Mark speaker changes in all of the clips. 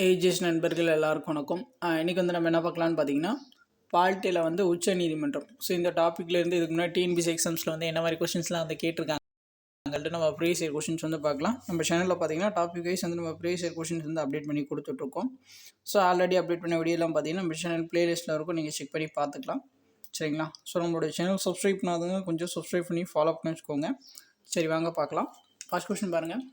Speaker 1: Ages நண்பர்கள் எல்லாருக்கும் வணக்கம். இன்றைக்கி வந்து நம்ம என்ன பார்க்கலான்னு பார்த்தீங்கன்னா, பாலிட்டியில் வந்து உச்ச நீதிமன்றம். ஸோ இந்த டாப்பிக்லேருந்து இதுக்கு முன்னாடி டிஎன்பிசி எக்ஸாம்ஸில் வந்து என்ன மாதிரி கொஷின்ஸ்லாம் வந்து கேட்டிருக்காங்க, நம்ம ப்ரீவியஸ் இயர் கொஷின்ஸ் வந்து பார்க்கலாம். நம்ம சேனலில் பார்த்தீங்கன்னா டாபிக் வைஸ் வந்து நம்ம ப்ரீவியஸ் இயர் கொஷின்ஸ் வந்து அப்டேட் பண்ணி கொடுத்துட்ருக்கோம். ஸோ ஆல்ரெடி அப்டேட் பண்ண வீடியோலாம் பார்த்தீங்கன்னா நம்ம சேனல் பிளேலிஸ்ட்டில் இருக்கும், நீங்கள் செக் பண்ணி பார்த்துக்கலாம். சரிங்களா? ஸோ நம்மளுடைய சேனல் சப்ஸ்கிரைப் பண்ணாதவங்க கொஞ்சம் சப்ஸ்கிரைப் பண்ணி ஃபாலோ பண்ணி வச்சுக்கோங்க. சரி, வாங்க பார்க்கலாம். ஃபர்ஸ்ட் கொஷின் பாருங்கள்.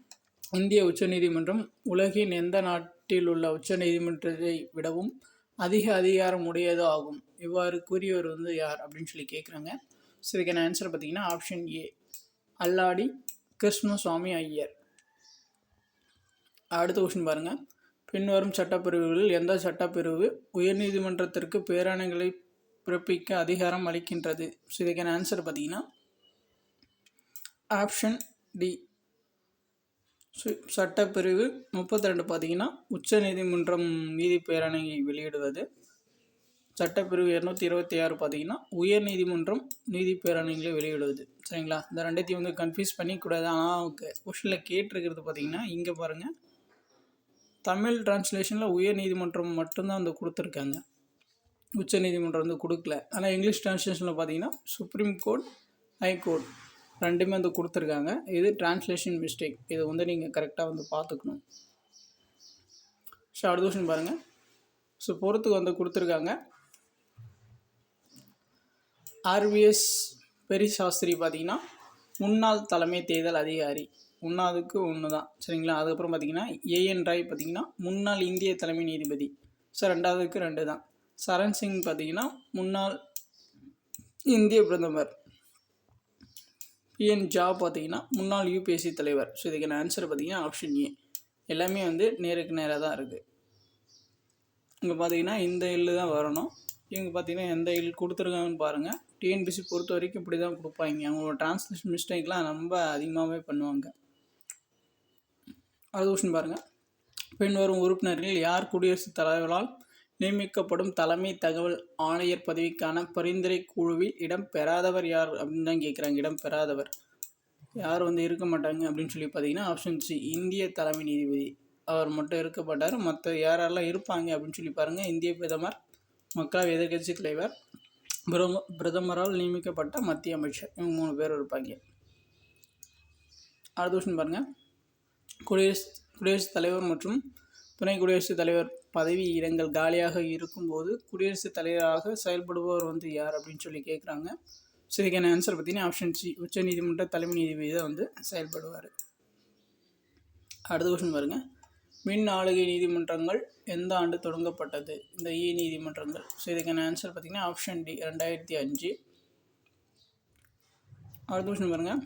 Speaker 1: இந்திய உச்சநீதிமன்றம் உலகின் எந்த நாட்டில் உள்ள உச்சநீதிமன்றத்தை விடவும் அதிக அதிகாரம் உடையதோ ஆகும். இவ்வாறு கூறியவர் வந்து யார் அப்படின்னு சொல்லி கேட்குறாங்க. ஸோ இதுக்கான ஆன்சர் பார்த்தீங்கன்னா ஆப்ஷன் ஏ, அல்லாடி கிருஷ்ணசுவாமி ஐயர். அடுத்த கொஸ்டின் பாருங்கள். பின்வரும் சட்டப்பிரிவுகளில் எந்த சட்டப்பிரிவு உயர்நீதிமன்றத்திற்கு பேராணைகளை பிறப்பிக்க அதிகாரம் அளிக்கின்றது? ஸோ இதுக்கான ஆன்சர் பார்த்தீங்கன்னா ஆப்ஷன் டி, சட்டப்பிரிவு 32 பார்த்தீங்கன்னா உச்ச நீதிமன்றம் நீதி பேராணையை வெளியிடுவது. சட்டப்பிரிவு 226 பார்த்தீங்கன்னா உயர் நீதிமன்றம் நீதி பேராணைகளை வெளியிடுவது. சரிங்களா? இந்த ரெண்டத்தையும் வந்து கன்ஃபியூஸ் பண்ணிக்கூடாது. ஆனால் கொஷனில் கேட்டிருக்கிறது பார்த்தீங்கன்னா இங்கே பாருங்கள், தமிழ் டிரான்ஸ்லேஷனில் உயர் நீதிமன்றம் மட்டும்தான் வந்து கொடுத்துருக்காங்க, உச்ச நீதிமன்றம் வந்து கொடுக்கல. ஆனால் இங்கிலீஷ் டிரான்ஸ்லேஷனில் பார்த்தீங்கன்னா சுப்ரீம் கோர்ட், ஹைகோர்ட் ரெண்டுமே வந்து கொடுத்துருக்காங்க. இது டிரான்ஸ்லேஷன் மிஸ்டேக், இதை வந்து நீங்கள் கரெக்டாக வந்து பார்த்துக்கணும். ஸோ அடுத்த கொஸ்டின் பாருங்கள். ஸோ பொறுத்துக்கு வந்து கொடுத்துருக்காங்க. ஆர்விஎஸ் பெரிசாஸ்திரி பார்த்தீங்கன்னா முன்னாள் தலைமை தேர்தல் அதிகாரி. ஒன்றாவதுக்கு ஒன்று தான். சரிங்களா? அதுக்கப்புறம் பார்த்தீங்கன்னா ஏஎன் ராய் பார்த்தீங்கன்னா முன்னாள் இந்திய தலைமை நீதிபதி. ஸோ ரெண்டாவதுக்கு 2 தான். சரண் சிங் பார்த்தீங்கன்னா முன்னாள் இந்திய பிரதமர். பிஎன் ஜா பார்த்தீங்கன்னா முன்னாள் யூபிஎஸ்சி தலைவர். ஸோ இதுக்கான ஆன்சர் பார்த்தீங்கன்னா ஆப்ஷன் ஏ. எல்லாமே வந்து நேருக்கு நேராக தான் இருக்குது. இங்கே பார்த்தீங்கன்னா இந்த எள்ளு தான் வரணும். இவங்க பார்த்தீங்கன்னா எந்த எள் கொடுத்துருக்காங்கன்னு பாருங்கள். டிஎன்பிசி பொறுத்த வரைக்கும் இப்படி தான் கொடுப்பாங்க. அவங்களோட டிரான்ஸ்லேஷன் மிஸ்டேக்லாம் ரொம்ப அதிகமாகவே பண்ணுவாங்க. அடுத்த கொஸ்டின் பாருங்கள். பின்வரும் உறுப்பினர்கள் யார் குடியரசுத் தலைவரால் நியமிக்கப்படும் தலைமை தகவல் ஆணையர் பதவிக்கான பரிந்துரை குழுவில் இடம் பெறாதவர் யார் அப்படின்னு தான் கேட்குறாங்க. இடம் பெறாதவர் யார் வந்து இருக்க மாட்டாங்க அப்படின்னு சொல்லி பார்த்தீங்கன்னா ஆப்ஷன் சி, இந்திய தலைமை நீதிபதி. அவர் மட்டும் இருக்கப்பட்டார். மற்ற யாரெல்லாம் இருப்பாங்க அப்படின்னு சொல்லி பாருங்கள். இந்திய பிரதமர், மக்களவை எதிர்கட்சி தலைவர், பிரதமரால் நியமிக்கப்பட்ட மத்திய அமைச்சர், இவங்க 3 பேர் இருப்பாங்க. அடுத்த கொஸ்டின் பாருங்கள். குடியரசுத் தலைவர் மற்றும் துணை குடியரசுத் தலைவர் பதவி இடங்கள் காலியாக இருக்கும்போது குடியரசுத் தலைவராக செயல்படுபவர் வந்து யார் அப்படின்னு சொல்லி கேட்குறாங்க. ஸோ இதுக்கான ஆன்சர் பார்த்தீங்கன்னா ஆப்ஷன் சி, உச்ச நீதிமன்ற தலைமை நீதிபதி தான் வந்து செயல்படுவார். அடுத்த கொஸ்டின் பாருங்கள். மின் ஆளுகை நீதிமன்றங்கள் எந்த ஆண்டு தொடங்கப்பட்டது? இந்த இ நீதிமன்றங்கள். ஸோ இதுக்கான ஆன்சர் பார்த்தீங்கன்னா ஆப்ஷன் டி, 2005. அடுத்த கொஸ்டின் பாருங்கள்.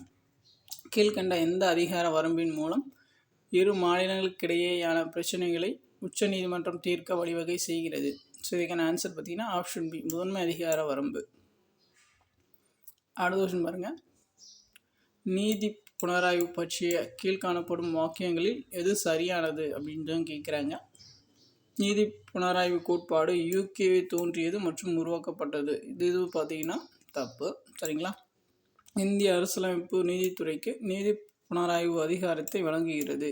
Speaker 1: கீழ்கண்ட எந்த அதிகார வரம்பின் மூலம் இரு மாநிலங்களுக்கிடையேயான பிரச்சனைகளை உச்ச நீதிமன்றம் தீர்க்க வழிவகை செய்கிறது? ஸோ இதுக்கான ஆன்சர் பார்த்தீங்கன்னா ஆப்ஷன் பி, முதன்மை அதிகார வரம்பு. அடுத்த கொஸ்டின் பாருங்கள். நீதி புனராய்வு பற்றிய கீழ்காணப்படும் வாக்கியங்களில் எது சரியானது அப்படின்னு தான் கேட்குறாங்க. நீதி புனராய்வு கோட்பாடு யூகேவை தோன்றியது மற்றும் உருவாக்கப்பட்டது. இது பார்த்தீங்கன்னா தப்பு. சரிங்களா? இந்திய அரசியலமைப்பு நீதித்துறைக்கு நீதி புனராய்வு அதிகாரத்தை வழங்குகிறது.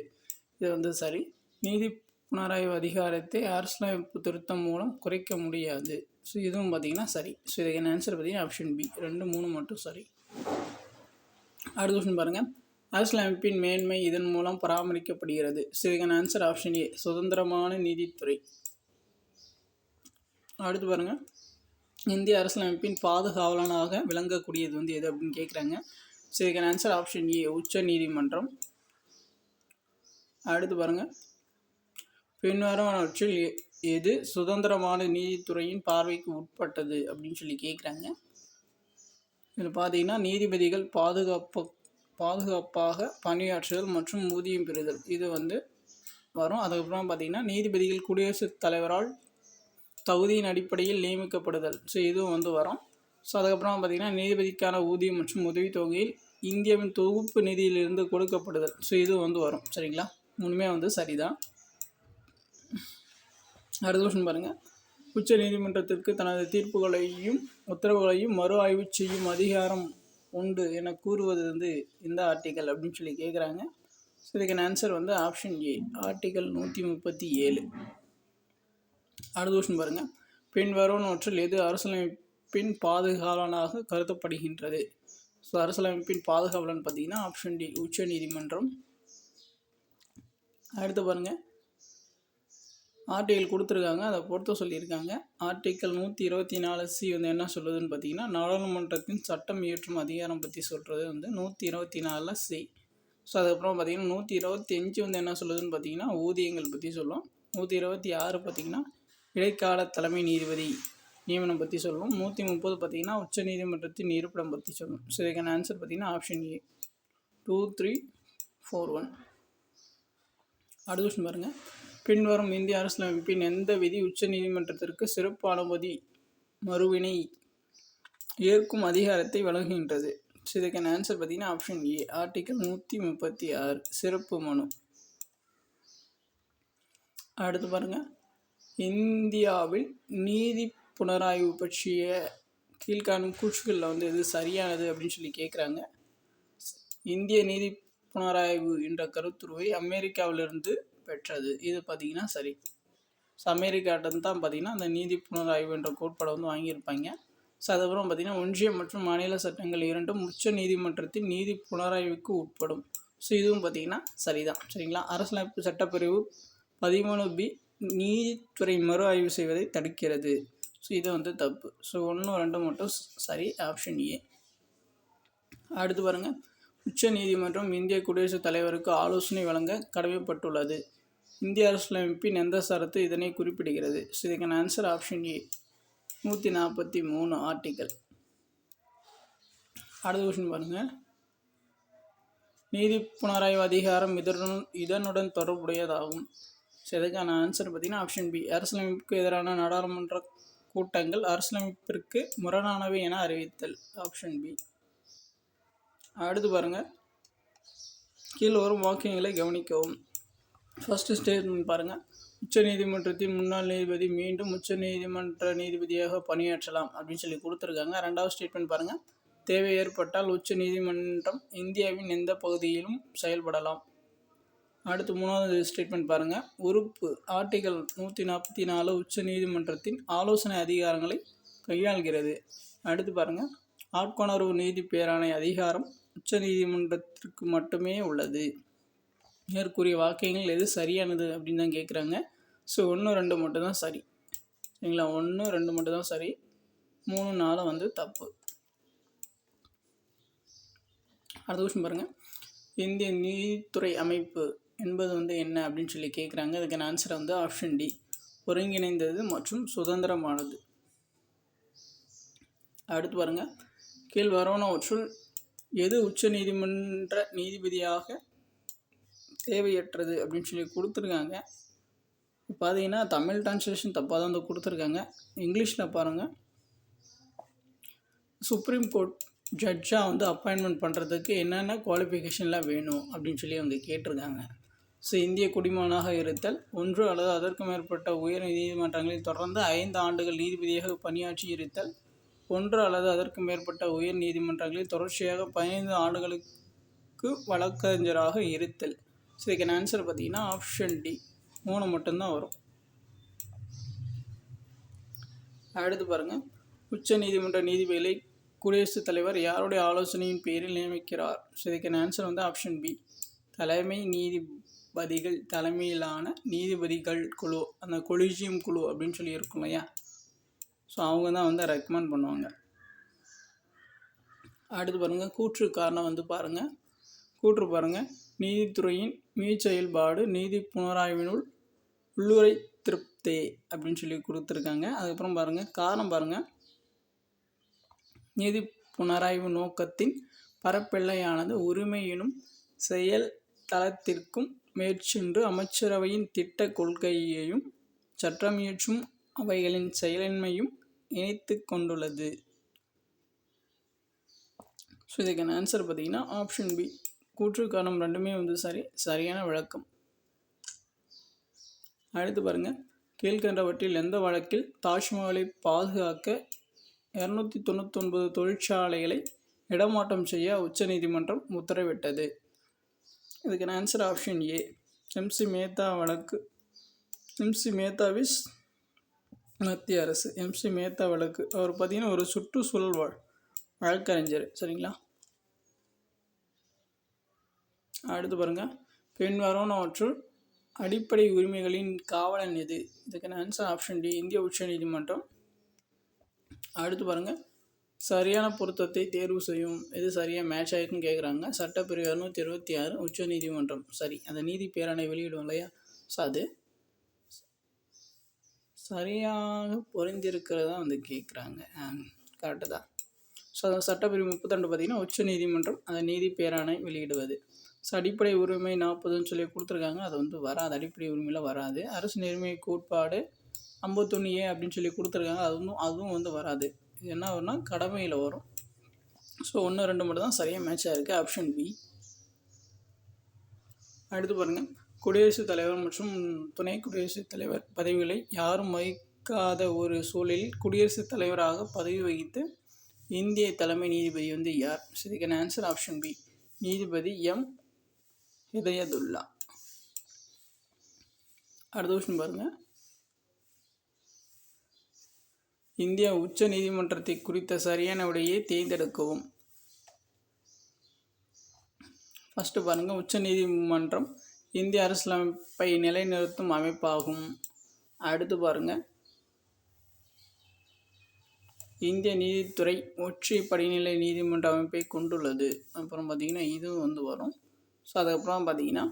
Speaker 1: இது வந்து சரி. நீதி புனராய்வு அதிகாரத்தை அரசியலமைப்பு திருத்தம் மூலம் குறைக்க முடியாது. ஸோ இதுவும் பார்த்தீங்கன்னா சரி. ஸோ இதுக்கான ஆன்சர் பார்த்தீங்கன்னா ஆப்ஷன் பி, 2, 3 மட்டும் சரி. அடுத்த கொஸ்டின் பாருங்கள். அரசியலமைப்பின் மேன்மை இதன் மூலம் பராமரிக்கப்படுகிறது. ஸோ இதுக்கான ஆன்சர் ஆப்ஷன் ஏ, சுதந்திரமான நீதித்துறை. அடுத்து பாருங்கள். இந்திய அரசியலமைப்பின் பாதுகாவலனாக விளங்கக்கூடியது வந்து எது அப்படின்னு கேட்குறாங்க. ஸோ இதுக்கான ஆன்சர் ஆப்ஷன் ஏ, உச்ச நீதிமன்றம். அடுத்து பாருங்கள். பின்வருவனவற்றில் எது சுதந்திரமான நீதித்துறையின் பார்வைக்கு உட்பட்டது அப்படின்னு சொல்லி கேட்குறாங்க. இதில் பார்த்தீங்கன்னா நீதிபதிகள் பாதுகாப்பாக பணியாற்றுதல் மற்றும் ஊதியம் பெறுதல் இது வந்து வரும். அதுக்கப்புறம் பார்த்தீங்கன்னா நீதிபதிகள் குடியரசுத் தலைவரால் தகுதியின் அடிப்படையில் நியமிக்கப்படுதல். ஸோ இதுவும் வந்து வரும். ஸோ அதுக்கப்புறம் பார்த்தீங்கன்னா நீதிபதிக்கான ஊதியம் மற்றும் உதவித்தொகையில் இந்தியாவின் தொகுப்பு நிதியிலிருந்து கொடுக்கப்படுதல். ஸோ இதுவும் வந்து வரும். சரிங்களா? முழுமே வந்து சரிதான். அடுத்த கொஸ்டின் பாருங்கள். உச்ச நீதிமன்றத்திற்கு தனது தீர்ப்புகளையும் உத்தரவுகளையும் மறு ஆய்வு செய்யும் அதிகாரம் உண்டு என கூறுவது வந்து இந்த ஆர்டிக்கல் அப்படின்னு சொல்லி கேட்குறாங்க. ஸோ இதுக்கான ஆன்சர் வந்து ஆப்ஷன் ஏ, ஆர்டிக்கல் 137. அடுத்த கொஸ்டின் பாருங்கள், பின்வருவனவற்றில் எது அரசியலமைப்பின் பாதுகாவலனாக கருதப்படுகின்றது? ஸோ அரசியலமைப்பின் பாதுகாவலன் பார்த்தீங்கன்னா ஆப்ஷன் டி உச்ச நீதிமன்றம். அடுத்து பாருங்கள், ஆர்டிகல் கொடுத்துருக்காங்க, அதை பொறுத்த சொல்லியிருக்காங்க. ஆர்டிக்கல் 124C வந்து என்ன சொல்லுதுன்னு பார்த்தீங்கன்னா, நாடாளுமன்றத்தின் சட்டம் இயற்றும் அதிகாரம் பற்றி சொல்கிறது வந்து 124C. ஸோ அதுக்கப்புறம் பார்த்தீங்கன்னா 125 வந்து என்ன சொல்லுதுன்னு பார்த்தீங்கன்னா ஊதியங்கள் பற்றி சொல்லும். 126 பார்த்தீங்கன்னா இடைக்கால தலைமை நீதிபதி நியமனம் பற்றி சொல்லும். 130 பார்த்தீங்கன்னா உச்ச நீதிமன்றத்தின் இருப்பிடம் பற்றி சொல்லும். ஸோ இதுக்கான ஆன்சர் பார்த்தீங்கன்னா ஆப்ஷன் ஏ 2341. அடுத்த கொஸ்டின் பாருங்கள், பின்வரும் இந்திய அரசியலமைப்பின் எந்த விதி உச்ச நீதிமன்றத்திற்கு சிறப்பு அனுமதி மறுவினை ஏற்கும் அதிகாரத்தை வழங்குகின்றது? ஸோ இதுக்கான ஆன்சர் பார்த்தீங்கன்னா ஆப்ஷன் ஏ ஆர்டிக்கல் 136 சிறப்பு மனு. அடுத்து பாருங்கள், இந்தியாவில் நீதி புனராய்வு பற்றிய கீழ்காணும் கூற்றுகளில் வந்து எது சரியானது அப்படின்னு சொல்லி கேட்குறாங்க. இந்திய நீதி புனராய்வு என்ற கருத்துருவை அமெரிக்காவிலிருந்து பெற்றது. இது பார்த்தீங்கன்னா சரி. ஸோ அமெரிக்காட்டம் தான் பார்த்தீங்கன்னா அந்த நீதி புனராய்வு என்ற கோட்பாடை வந்து வாங்கியிருப்பாங்க. ஸோ அதுக்கப்புறம் பார்த்தீங்கன்னா ஒன்றிய மற்றும் மாநில சட்டங்கள் இரண்டும் உச்ச நீதிமன்றத்தின் நீதி புனராய்வுக்கு உட்படும். ஸோ இதுவும் பார்த்தீங்கன்னா சரிதான். சரிங்களா. அரசியலமைப்பு சட்டப்பிரிவு 13B நீதித்துறை மறு ஆய்வு செய்வதை தடுக்கிறது. ஸோ இது வந்து தப்பு. ஸோ 1, 2 மட்டும் சரி, ஆப்ஷன் ஏ. அடுத்து பாருங்கள், உச்ச நீதிமன்றம் இந்திய குடியரசுத் தலைவருக்கு ஆலோசனை வழங்க கடமைப்பட்டுள்ளது. இந்திய அரசியலமைப்பின் எந்த சரத்து இதனை குறிப்பிடுகிறது? ஸோ இதுக்கான ஆன்சர் ஆப்ஷன் ஏ 143 ஆர்டிக்கல். அடுத்த கொஸ்டின் பாருங்கள், நீதி புனராய்வு அதிகாரம் இதனுடன் தொடர்புடையதாகும். ஸோ இதுக்கான ஆன்சர் பார்த்தீங்கன்னா ஆப்ஷன் பி அரசியலமைப்புக்கு எதிரான நாடாளுமன்ற கூட்டங்கள் அரசியலமைப்பிற்கு முரணானவை என அறிவித்தல். Option B. அடுத்து பாருங்கள், கீழ் வரும் வாக்கியங்களை கவனிக்கவும். ஃபர்ஸ்ட் ஸ்டேட்மெண்ட் பாருங்கள், உச்ச நீதிமன்றத்தின் முன்னாள் நீதிபதி மீண்டும் உச்ச நீதிமன்ற நீதிபதியாக பணியாற்றலாம் அப்படின்னு சொல்லி கொடுத்துருக்காங்க. ரெண்டாவது ஸ்டேட்மெண்ட் பாருங்கள், தேவை ஏற்பட்டால் உச்ச நீதிமன்றம் இந்தியாவின் எந்த பகுதியிலும் செயல்படலாம். அடுத்து மூணாவது ஸ்டேட்மெண்ட் பாருங்கள், உறுப்பு ஆர்டிகல் 144 உச்ச நீதிமன்றத்தின் ஆலோசனை அதிகாரங்களை கையாள்கிறது. அடுத்து பாருங்கள், ஆட்கொணர்வு நீதி பேராணை அதிகாரம் உச்ச நீதிமன்றத்திற்கு மட்டுமே உள்ளது. மேற்கூறிய வாக்கியங்கள் எது சரியானது அப்படின்னு தான் கேட்குறாங்க. ஸோ 1, 2 மட்டும் தான் சரி. சரிங்களா. 1, 2 மட்டும் தான் சரி, 3, 4 வந்து தப்பு. அடுத்த கொஸ்டின் பாருங்கள், இந்திய நீதித்துறை அமைப்பு என்பது வந்து என்ன அப்படின்னு சொல்லி கேட்குறாங்க. அதுக்கான ஆன்சர் வந்து ஆப்ஷன் டி ஒருங்கிணைந்தது மற்றும் சுதந்திரமானது. அடுத்து பாருங்கள், கீழ் வரவனவற்றுள் எது உச்ச நீதிமன்ற நீதிபதியாக தேவையற்றது அப்படின்னு சொல்லி கொடுத்துருக்காங்க. பார்த்தீங்கன்னா தமிழ் டிரான்ஸ்லேஷன் தப்பாக தான் வந்து கொடுத்துருக்காங்க. இங்கிலீஷில் பாருங்கள், சுப்ரீம் கோர்ட் ஜட்ஜாக வந்து அப்பாயின்மெண்ட் பண்ணுறதுக்கு என்னென்ன குவாலிஃபிகேஷன்லாம் வேணும் அப்படின்னு சொல்லி அவங்க கேட்டிருக்காங்க. ஸோ இந்திய குடிமகனாக இருத்தல், 1 அல்லது அதற்கு மேற்பட்ட உயர் நீதிமன்றங்களில் தொடர்ந்து 5 ஆண்டுகள் நீதிபதியாக பணியாற்றி இருத்தல், 1 அல்லது அதற்கு மேற்பட்ட உயர் நீதிமன்றங்களில் தொடர்ச்சியாக 15 ஆண்டுகளுக்கு வழக்கறிஞராக இருத்தல். ஸோ இதுக்கான ஆன்சர் பார்த்தீங்கன்னா ஆப்ஷன் டி 3 மட்டும்தான் வரும். அடுத்து பாருங்கள், உச்ச நீதிமன்ற நீதிபதிகளை குடியரசுத் தலைவர் யாருடைய ஆலோசனையின் பேரில் நியமிக்கிறார்? ஸோ இதுக்கான ஆன்சர் வந்து ஆப்ஷன் பி தலைமை நீதிபதிகள் தலைமையிலான நீதிபதிகள் குழு, அந்த கொலிஜியம் குழு அப்படின்னு சொல்லி இருக்கும் இல்லையா. ஸோ அவங்க தான் வந்து ரெக்கமெண்ட் பண்ணுவாங்க. அடுத்து பாருங்கள், கூற்று காரணம் வந்து பாருங்கள், கூற்று பாருங்கள், நீதித்துறையின் மீச்செயல்பாடு நீதி புனராய்வினுள் உள்ளுரை திருப்தே அப்படின்னு சொல்லி கொடுத்துருக்காங்க. அதுக்கப்புறம் பாருங்கள், காரணம் பாருங்கள், நீதி புனராய்வு நோக்கத்தின் பரப்பெல்லையானது உரிமை எனும் செயல் தளத்திற்கும் மேற்சென்று அமைச்சரவையின் திட்ட கொள்கையையும் சட்டமியற்றும் அவைகளின் செயலின்மையும் இணைத்து கொண்டுள்ளது. ஸோ இதுக்கான ஆன்சர் பார்த்தீங்கன்னா ஆப்ஷன் பி கூற்று காரணம் ரெண்டுமே வந்து சரியான விளக்கம். அடுத்து பாருங்கள், கீழ்கண்டவற்றில் எந்த வழக்கில் தாஜ்மஹாலை பாதுகாக்க 299 தொழிற்சாலைகளை இடமாற்றம் செய்ய உச்ச நீதிமன்றம் உத்தரவிட்டது? இதுக்கான ஆன்சர் ஆப்ஷன் ஏ எம்சி மேத்தா வழக்கு. எம்சி மேத்தாவிஸ் மத்திய அரசு. எம்சி மேத்தா வழக்கு. அவர் பார்த்தீங்கன்னா ஒரு சுற்றுச்சூழல் வழக்கறிஞர். சரிங்களா. அடுத்து பாருங்கள், பின்வருவனவற்றுள் அடிப்படை உரிமைகளின் காவலன் எது? இதுக்கான ஆன்சர் ஆப்ஷன் டி, இந்திய உச்சநீதிமன்றம். அடுத்து பாருங்கள், சரியான பொருத்தத்தை தேர்வு செய்யும். எது சரியாக மேட்ச் ஆகிருக்குன்னு கேட்குறாங்க. சட்டப்பிரிவு 226 உச்சநீதிமன்றம். சரி, அந்த நீதி பேராணை வெளியிடும் இல்லையா, ஸோ அது சரியாக பொருந்திருக்கிறதா வந்து கேட்குறாங்க. கரெக்டு தான். ஸோ அந்த சட்டப்பிரிவு 32 பார்த்திங்கன்னா உச்சநீதிமன்றம் அந்த நீதி பேராணை வெளியிடுவது. ஸோ அடிப்படை உரிமை 40ன்னு சொல்லி கொடுத்துருக்காங்க. அது வந்து வராது, அடிப்படை உரிமையில் வராது. அரசு நேர்மை கோட்பாடு 51A அப்படின்னு சொல்லி கொடுத்துருக்காங்க. அதுவும் வந்து வராது. இது என்ன வரும்னா கடமையில் வரும். ஸோ 1, 2 மட்டும் தான் சரியாக மேட்சாக இருக்குது. Option B. அடுத்து பாருங்கள், குடியரசுத் தலைவர் மற்றும் துணை குடியரசுத் தலைவர் பதவிகளை யாரும் வகிக்காத ஒரு சூழலில் குடியரசுத் தலைவராக பதவி வகித்த இந்திய தலைமை நீதிபதி வந்து யார்? இதுக்கான ஆன்சர் ஆப்ஷன் பி, நீதிபதி எம் ஹிதயதுல்லா. அடுத்த கொஸ்டின் பாருங்கள், இந்திய உச்ச நீதிமன்றத்தை குறித்த சரியான விடையை தேர்ந்தெடுக்கவும். ஃபஸ்ட்டு பாருங்கள், உச்ச நீதிமன்றம் இந்திய அரசியலமைப்பை நிலைநிறுத்தும் அமைப்பாகும். அடுத்து பாருங்கள், இந்திய நீதித்துறை ஒற்றை படிநிலை நீதிமன்ற அமைப்பை கொண்டுள்ளது. அப்புறம் பார்த்திங்கன்னா இதுவும் வந்து வரும். ஸோ அதுக்கப்புறம் பார்த்திங்கன்னா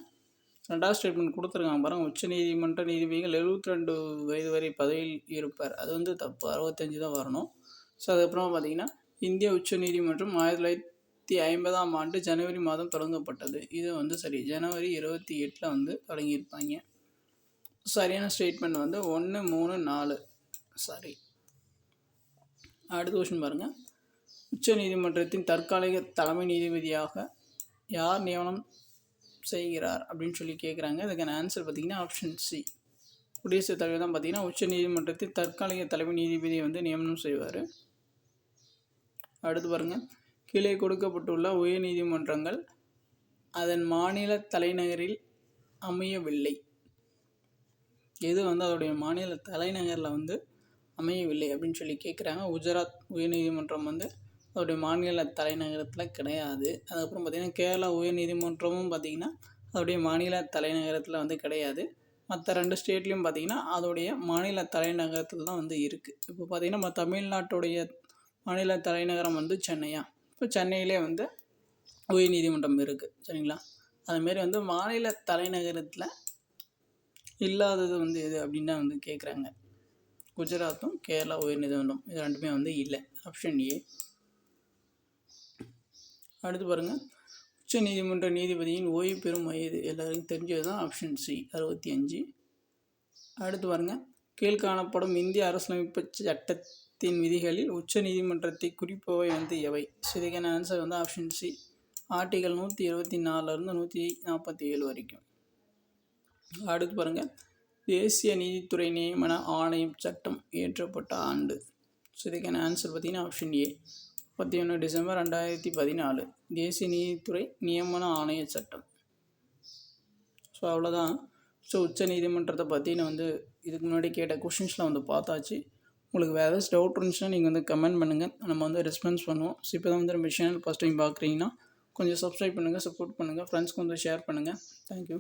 Speaker 1: 2வது ஸ்டேட்மெண்ட் கொடுத்துருக்காங்க பாருங்கள், உச்ச நீதிமன்ற நீதிபதிகள் 72 வயது வரை பதவியில் இருப்பார். அது வந்து தப்பு, 65 தான் வரணும். ஸோ அதுக்கப்புறம் பார்த்திங்கன்னா இந்திய உச்ச நீதிமன்றம் 1950ஆம் ஆண்டு ஜனவரி மாதம் தொடங்கப்பட்டது. இது வந்து சரி, ஜனவரி 28 வந்து தொடங்கியிருப்பாங்க. சரியான ஸ்டேட்மெண்ட் வந்து 1, 3, 4 சரி. அடுத்த கொஸ்டின் பாருங்கள், உச்ச நீதிமன்றத்தின் தற்காலிக தலைமை நீதிபதியாக யார் நியமனம் செய்கிறார் அப்படின்னு சொல்லி கேட்குறாங்க. அதுக்கான ஆன்சர் பார்த்திங்கன்னா ஆப்ஷன் சி, குடியரசுத் தலைவர் தான் பார்த்திங்கன்னா உச்ச நீதிமன்றத்தில் தற்காலிக தலைமை நீதிபதியை வந்து நியமனம் செய்வார். அடுத்து பாருங்கள், கீழே கொடுக்கப்பட்டுள்ள உயர் நீதிமன்றங்கள் அதன் மாநில தலைநகரில் அமையவில்லை. எது வந்து அதோடைய மாநில தலைநகரில் வந்து அமையவில்லை அப்படின்னு சொல்லி கேட்குறாங்க. குஜராத் உயர்நீதிமன்றம் வந்து அதோடைய மாநில தலைநகரத்தில் கிடையாது. அதுக்கப்புறம் பார்த்திங்கன்னா கேரளா உயர்நீதிமன்றமும் பார்த்திங்கன்னா அதோடைய மாநில தலைநகரத்தில் வந்து கிடையாது. மற்ற 2 ஸ்டேட்லேயும் பார்த்திங்கன்னா அதோடைய மாநில தலைநகரத்தில் தான் வந்து இருக்குது. இப்போ பார்த்திங்கன்னா நம்ம தமிழ்நாட்டுடைய மாநில தலைநகரம் வந்து சென்னையா, இப்போ சென்னையிலே வந்து உயர்நீதிமன்றம் இருக்குது. சரிங்களா. அதுமாரி வந்து மாநில தலைநகரத்தில் இல்லாதது வந்து எது அப்படின்னு தான் வந்து கேட்குறாங்க. குஜராத்தும் கேரளா உயர்நீதிமன்றம் இது 2மே வந்து இல்லை. Option A. அடுத்து பாருங்கள், உச்ச நீதிமன்ற நீதிபதியின் ஓய்வு பெறும் வயது எல்லாருக்கும் தெரிஞ்சது தான். Option C, 65. அடுத்து பாருங்கள், கீழ்காணப்படும் இந்திய அரசியலமைப்பு சட்டத்தின் விதிகளில் உச்ச நீதிமன்றத்தை குறிப்பவை வந்து எவை? இதுக்கான ஆன்சர் வந்து ஆப்ஷன் சி, ஆர்டிகல் 124 147 வரைக்கும். அடுத்து பாருங்கள், தேசிய நீதித்துறை நியமன ஆணையம் சட்டம் இயற்றப்பட்ட ஆண்டு. இதுக்கான ஆன்சர் பார்த்திங்கன்னா ஆப்ஷன் ஏ, 31 டிசம்பர் 2014 தேசிய நீதித்துறை நியமன ஆணைய சட்டம். ஸோ அவ்வளோதான். ஸோ உச்ச நீதிமன்றத்தை பற்றி நான் வந்து இதுக்கு முன்னாடி கேட்ட கொஷின்ஸ்லாம் வந்து பார்த்தாச்சு. உங்களுக்கு வேறு ஏதாச்சும் டவுட் இருந்துச்சுன்னா நீங்கள் வந்து கமெண்ட் பண்ணுங்கள், நம்ம வந்து ரெஸ்பான்ஸ் பண்ணுவோம். ஸோ இப்போ தான் வந்து நம்ம சேனல் ஃபஸ்ட் டைம் பார்க்குறீங்கன்னா கொஞ்சம் சப்ஸ்கிரைப் பண்ணுங்கள், சப்போர்ட் பண்ணுங்கள், ஃப்ரெண்ட்ஸ்க்கு வந்து ஷேர் பண்ணுங்கள். தேங்க்யூ.